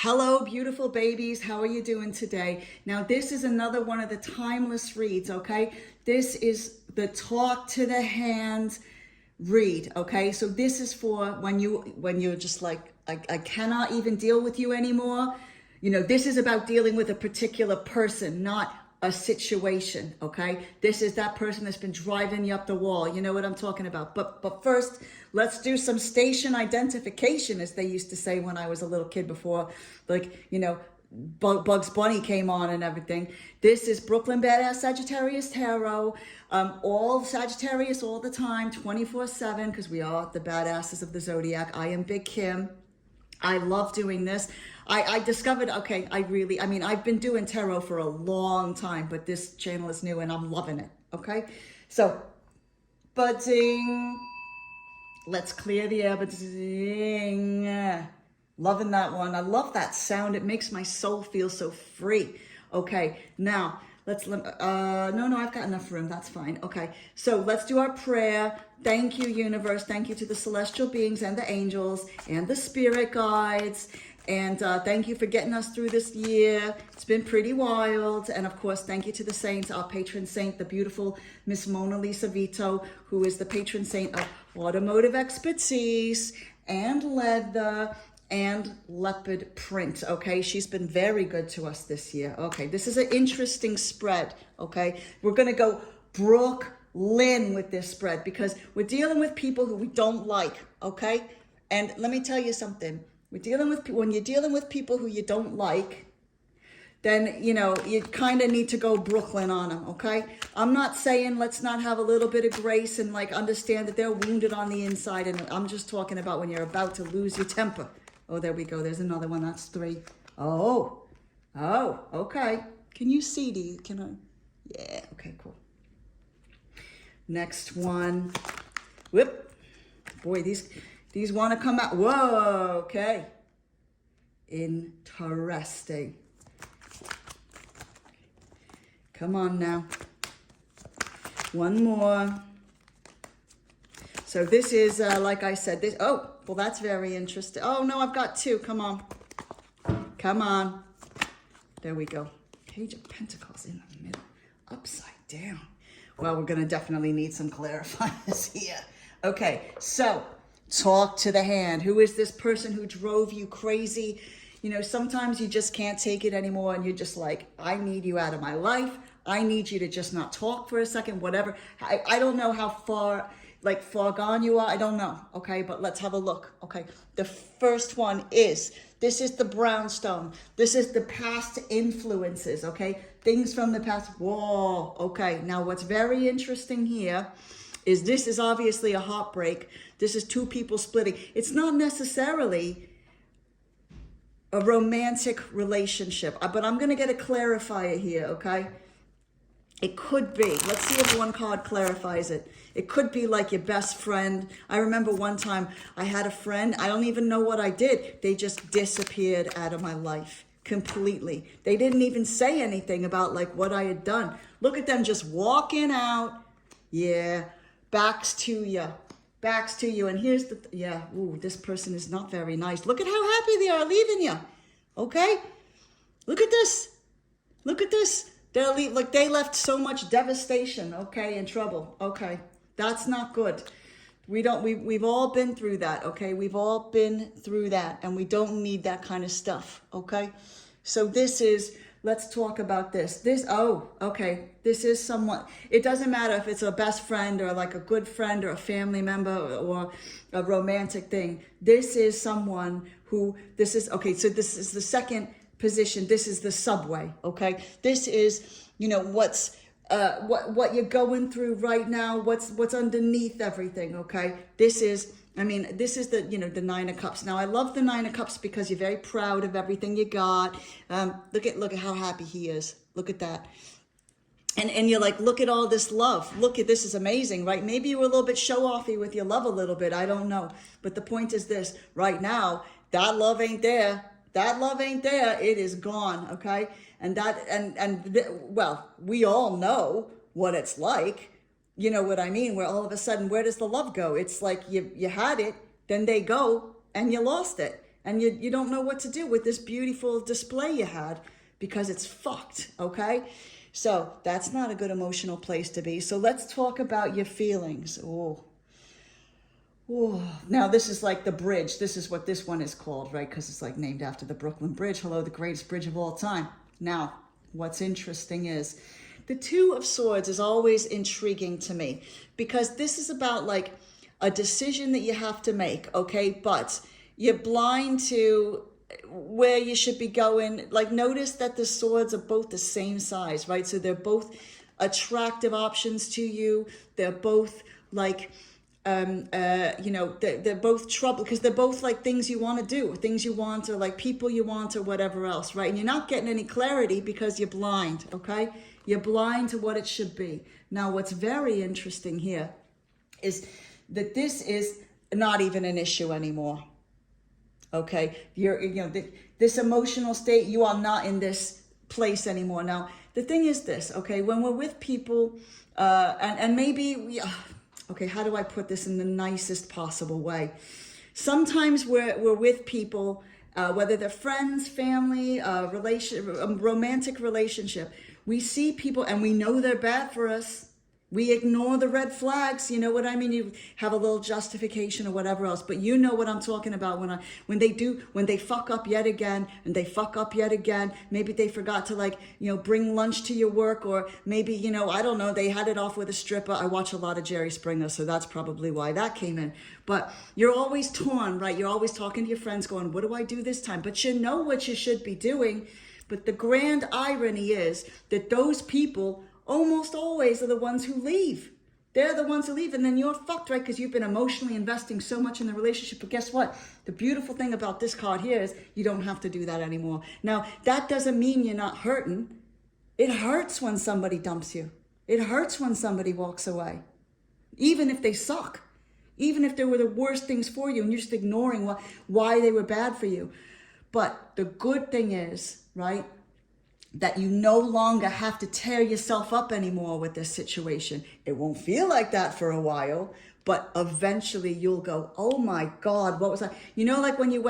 Hello, beautiful babies. How are you doing today? Now, this is another one of the timeless reads, okay? This is the talk to the hand read, okay? So this is for when you're just like, I cannot even deal with you anymore. You know, this is about dealing with a particular person, not a situation, okay? This is that person that's been driving you up the wall. You know what I'm talking about. But first, let's do some station identification, as they used to say when I was a little kid before, like, you know, Bugs Bunny came on and everything. This is Brooklyn Badass Sagittarius Tarot. All Sagittarius all the time, 24/7, because we are the badasses of the zodiac. I am Big Kim. I love doing this. I discovered, okay, I've been doing tarot for a long time, but this channel is new and I'm loving it, okay? So, buzzing. Let's clear the air, buzzing. Loving that one. I love that sound. It makes my soul feel so free. Okay, now, no, I've got enough room. That's fine. Okay, so let's do our prayer. Thank you, universe. Thank you to the celestial beings and the angels and the spirit guides. And thank you for getting us through this year. It's been pretty wild. And of course, thank you to the saints, our patron saint, the beautiful Miss Mona Lisa Vito, who is the patron saint of automotive expertise and leather and leopard print. Okay, she's been very good to us this year. Okay, this is an interesting spread. Okay, we're gonna go Brooklyn with this spread because we're dealing with people who we don't like. Okay, and let me tell you something. When you're dealing with people who you don't like, then, you know, you kind of need to go Brooklyn on them, okay? I'm not saying let's not have a little bit of grace and like understand that they're wounded on the inside. And I'm just talking about when you're about to lose your temper. Oh, there we go. There's another one. That's 3. Oh, okay. Can you see? Yeah, okay, cool. Next one. Whoop. Boy, these want to come out. Whoa, okay. Interesting. Come on now. One more. So this is, like I said, this. Oh, well, that's very interesting. Oh, no, I've got 2. Come on. Come on. There we go. Page of Pentacles in the middle. Upside down. Well, we're going to definitely need some clarifiers here. Okay, so talk to the hand. Who is this person who drove you crazy? You know, sometimes you just can't take it anymore and you're just like, I need you out of my life. I need you to just not talk for a second, whatever. I don't know how far gone you are. I don't know. Okay, but let's have a look. Okay, the first one is, this is the brownstone. This is the past influences, okay? Things from the past. Whoa, okay. Now what's very interesting here is this is obviously a heartbreak. This is 2 people splitting. It's not necessarily a romantic relationship, but I'm going to get a clarifier here, okay? It could be. Let's see if one card clarifies it. It could be like your best friend. I remember one time I had a friend. I don't even know what I did. They just disappeared out of my life completely. They didn't even say anything about like what I had done. Look at them just walking out. Yeah. Backs to you. And here's this person is not very nice. Look at how happy they are leaving you. Okay? Look at this. They left so much devastation, okay, and trouble. Okay. That's not good. We've all been through that, okay? We've all been through that, and we don't need that kind of stuff, okay? So let's talk about this. This is someone, it doesn't matter if it's a best friend or like a good friend or a family member or a romantic thing. This is someone who, so this is the second position. This is the subway, okay? This is, you know, what you're going through right now, what's underneath everything, okay? This is the, you know, the 9 of Cups. Now, I love the 9 of Cups because you're very proud of everything you got. Look at how happy he is. Look at that. And you're like, look at all this love. Look at this is amazing, right? Maybe you were a little bit show-offy with your love a little bit. I don't know. But the point is this. Right now, that love ain't there. It is gone, okay? Well, we all know what it's like. You know what I mean? Where all of a sudden, where does the love go? It's like you had it, then they go, and you lost it. and you don't know what to do with this beautiful display you had because it's fucked, okay? So that's not a good emotional place to be. So let's talk about your feelings. Oh, now this is like the bridge. This is what this one is called, right? Because it's like named after the Brooklyn Bridge. Hello, the greatest bridge of all time. Now, what's interesting is the Two of Swords is always intriguing to me because this is about like a decision that you have to make, okay? But you're blind to where you should be going. Like, notice that the swords are both the same size, right? So they're both attractive options to you. They're both like, they're both trouble because they're both like things you want to do, things you want, or like people you want, or whatever else, right? And you're not getting any clarity because you're blind, okay? You're blind to what it should be. Now, what's very interesting here is that this is not even an issue anymore. Okay, this emotional state, you are not in this place anymore. Now, the thing is this, okay, when we're with people, and maybe we, okay, how do I put this in the nicest possible way? Sometimes we're with people, whether they're friends, family, romantic relationship. We see people and we know they're bad for us. We ignore the red flags, you know what I mean? You have a little justification or whatever else, but you know what I'm talking about when they fuck up yet again, and they fuck up yet again. Maybe they forgot to bring lunch to your work, or maybe, I don't know, they had it off with a stripper. I watch a lot of Jerry Springer, so that's probably why that came in. But you're always torn, right? You're always talking to your friends going, what do I do this time? But you know what you should be doing. But the grand irony is that those people almost always are the ones who leave. They're the ones who leave, and then you're fucked, right? Because you've been emotionally investing so much in the relationship. But guess what? The beautiful thing about this card here is you don't have to do that anymore. Now, that doesn't mean you're not hurting. It hurts when somebody dumps you. It hurts when somebody walks away. Even if they suck. Even if they were the worst things for you and you're just ignoring why they were bad for you. But the good thing is, right, that you no longer have to tear yourself up anymore with this situation. It won't feel like that for a while, but eventually you'll go, oh my God, what was I? Like when you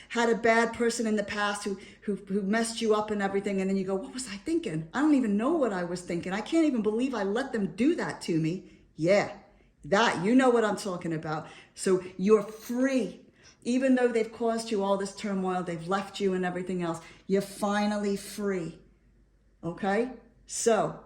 had a bad person in the past who messed you up and everything, and then you go, what was I thinking? I don't even know what I was thinking. I can't even believe I let them do that to me. Yeah, you know what I'm talking about. So you're free. Even though they've caused you all this turmoil, they've left you and everything else, you're finally free, okay? So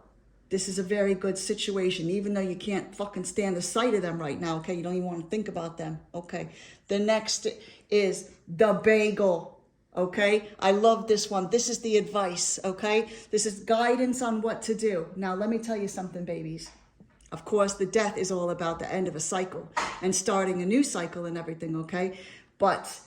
this is a very good situation, even though you can't fucking stand the sight of them right now, okay? You don't even want to think about them, okay? The next is the bagel, okay? I love this one. This is the advice, okay? This is guidance on what to do. Now, let me tell you something, babies. Of course, the death is all about the end of a cycle and starting a new cycle and everything, okay? But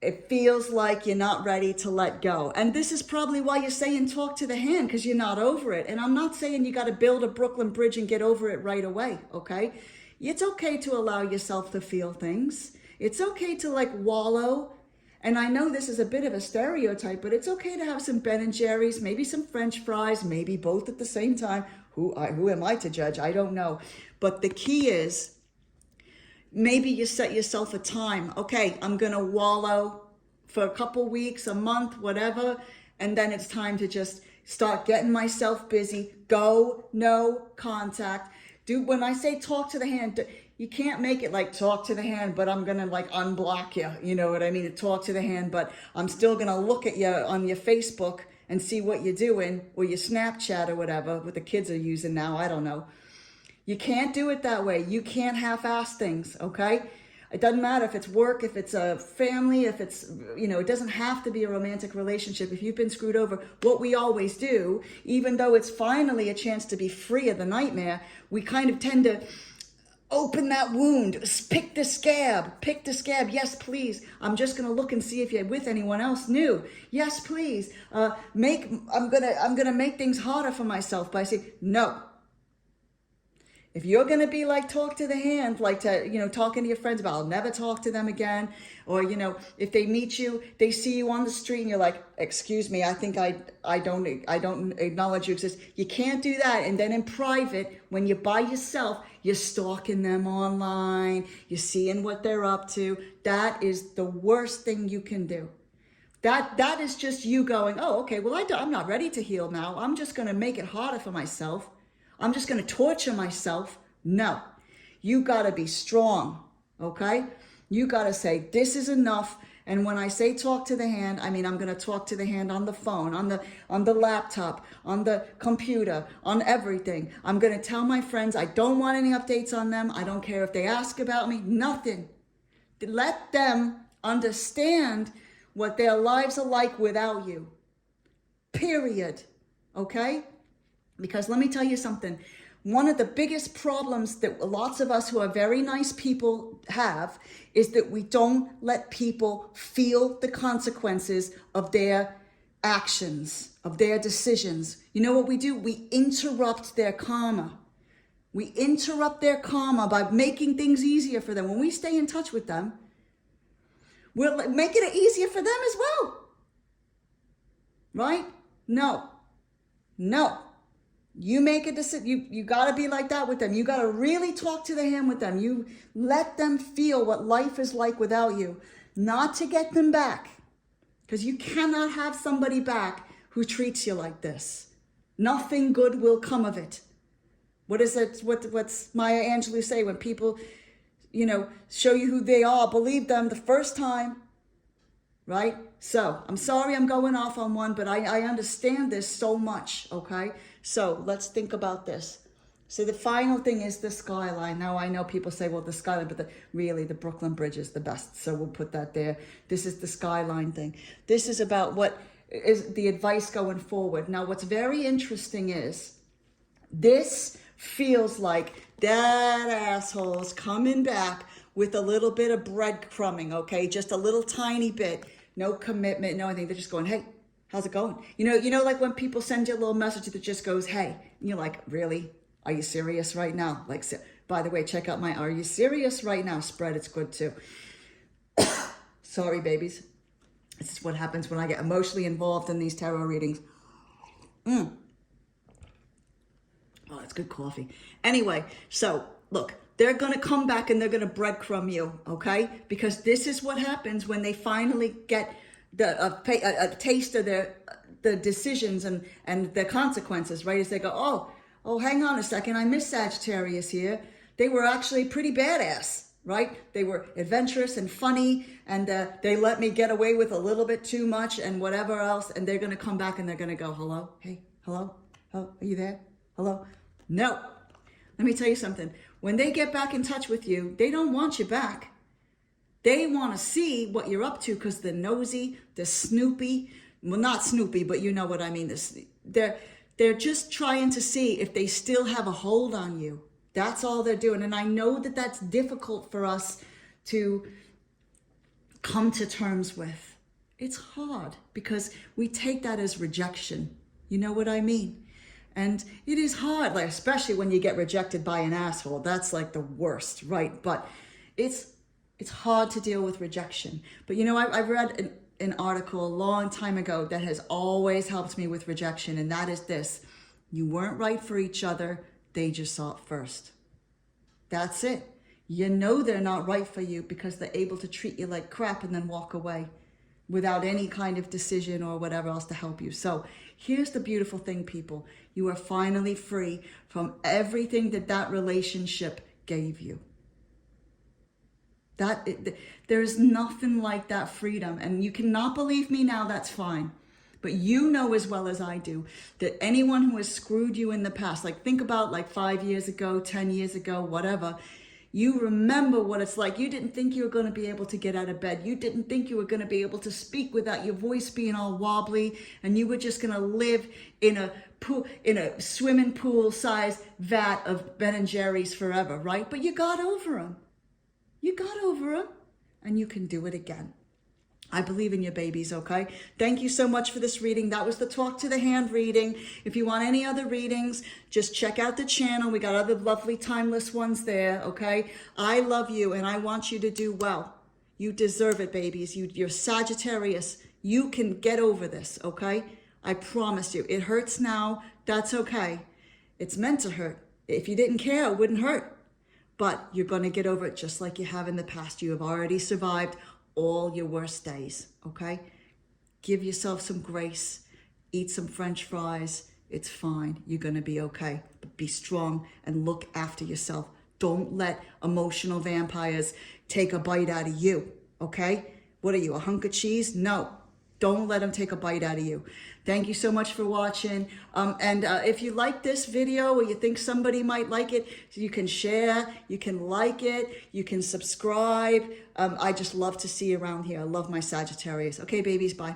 it feels like you're not ready to let go. And this is probably why you're saying talk to the hand, because you're not over it. And I'm not saying you got to build a Brooklyn Bridge and get over it right away, okay? It's okay to allow yourself to feel things. It's okay to wallow. And I know this is a bit of a stereotype, but it's okay to have some Ben & Jerry's, maybe some French fries, maybe both at the same time. Who am I to judge? I don't know. But the key is, maybe you set yourself a time. Okay, I'm going to wallow for a couple weeks, a month, whatever. And then it's time to just start getting myself busy. Go, no contact. When I say talk to the hand, you can't make it like talk to the hand, but I'm going to unblock you. You know what I mean? Talk to the hand, but I'm still going to look at you on your Facebook and see what you're doing, or your Snapchat or whatever, what the kids are using now, I don't know. You can't do it that way. You can't half-ass things, okay? It doesn't matter if it's work, if it's a family, if it's, it doesn't have to be a romantic relationship. If you've been screwed over, what we always do, even though it's finally a chance to be free of the nightmare, we kind of tend to open that wound, pick the scab. Yes, please. I'm just going to look and see if you're with anyone else new. Yes, please. I'm going to make things harder for myself by saying, no. If you're going to be talk to the hand, talking to your friends about, I'll never talk to them again. Or, if they meet you, they see you on the street and you're like, excuse me, I think I don't acknowledge you exist. You can't do that. And then in private, when you're by yourself, you're stalking them online, you're seeing what they're up to. That is the worst thing you can do. That is just you going, oh, okay, well, I'm not ready to heal now. I'm just going to make it harder for myself. I'm just going to torture myself. No, you got to be strong, okay? You got to say, this is enough. And when I say talk to the hand, I mean, I'm going to talk to the hand on the phone, on the laptop, on the computer, on everything. I'm going to tell my friends I don't want any updates on them. I don't care if they ask about me, nothing. Let them understand what their lives are like without you. Period. Okay? Because let me tell you something. One of the biggest problems that lots of us who are very nice people have is that we don't let people feel the consequences of their actions, of their decisions. You know what we do? We interrupt their karma. We interrupt their karma by making things easier for them. When we stay in touch with them, we're making it easier for them as well. Right? No. You make a decision. You got to be like that with them. You got to really talk to the hand with them. You let them feel what life is like without you. Not to get them back. Because you cannot have somebody back who treats you like this. Nothing good will come of it. What is it? What's Maya Angelou say? When people, show you who they are, believe them the first time. Right? So, I'm sorry I'm going off on one, but I understand this so much, okay? So, let's think about this. So, the final thing is the skyline. Now, I know people say, well, the skyline, but really, the Brooklyn Bridge is the best. So, we'll put that there. This is the skyline thing. This is about what is the advice going forward. Now, what's very interesting is this feels like that asshole's coming back with a little bit of breadcrumbing, okay? Just a little tiny bit. No commitment, no anything. They're just going, hey, how's it going? You know, like when people send you a little message that just goes, hey, and you're like, really? Are you serious right now? Like, by the way, check out my Are You Serious Right Now spread. It's good too. Sorry, babies. This is what happens when I get emotionally involved in these tarot readings. Oh, that's good coffee. Anyway, so look, they're going to come back and they're going to breadcrumb you, okay? Because this is what happens when they finally get a taste of the decisions and the consequences, right? As they go, oh, hang on a second, I miss Sagittarius here. They were actually pretty badass, right? They were adventurous and funny, and they let me get away with a little bit too much and whatever else, and they're going to come back and they're going to go, hello? Hey, hello? Oh, are you there? Hello? No. Let me tell you something. When they get back in touch with you, they don't want you back. They want to see what you're up to because they're nosy, they're snoopy. Well, not snoopy, but you know what I mean. They're just trying to see if they still have a hold on you. That's all they're doing. And I know that that's difficult for us to come to terms with. It's hard because we take that as rejection. You know what I mean? And it is hard, like especially when you get rejected by an asshole. That's like the worst, right? But it's hard to deal with rejection. But I read an article a long time ago that has always helped me with rejection, and that is this: you weren't right for each other, they just saw it first. That's it. You know they're not right for you because they're able to treat you like crap and then walk away without any kind of decision or whatever else to help you. So here's the beautiful thing, people. You are finally free from everything that relationship gave you. There's nothing like that freedom. And you cannot believe me now, that's fine. But you know as well as I do that anyone who has screwed you in the past, like think about like 5 years ago, 10 years ago, whatever, you remember what it's like. You didn't think you were going to be able to get out of bed. You didn't think you were going to be able to speak without your voice being all wobbly, and you were just going to live in a swimming pool size vat of Ben and Jerry's forever, right? But you got over them. You got over them, and you can do it again. I believe in your babies, okay? Thank you so much for this reading. That was the Talk to the Hand reading. If you want any other readings, just check out the channel. We got other lovely timeless ones there, okay? I love you, and I want you to do well. You deserve it, babies. You're Sagittarius. You can get over this, okay? I promise you. It hurts now. That's okay. It's meant to hurt. If you didn't care, it wouldn't hurt. but you're going to get over it just like you have in the past. You have already survived all your worst days, okay? Give yourself some grace. Eat some French fries. It's fine. You're going to be okay. But be strong and look after yourself. Don't let emotional vampires take a bite out of you, okay? What are you, a hunk of cheese? No. Don't let them take a bite out of you. Thank you so much for watching. If you like this video or you think somebody might like it, you can share, you can like it, you can subscribe. I just love to see you around here. I love my Sagittarius. Okay, babies, bye.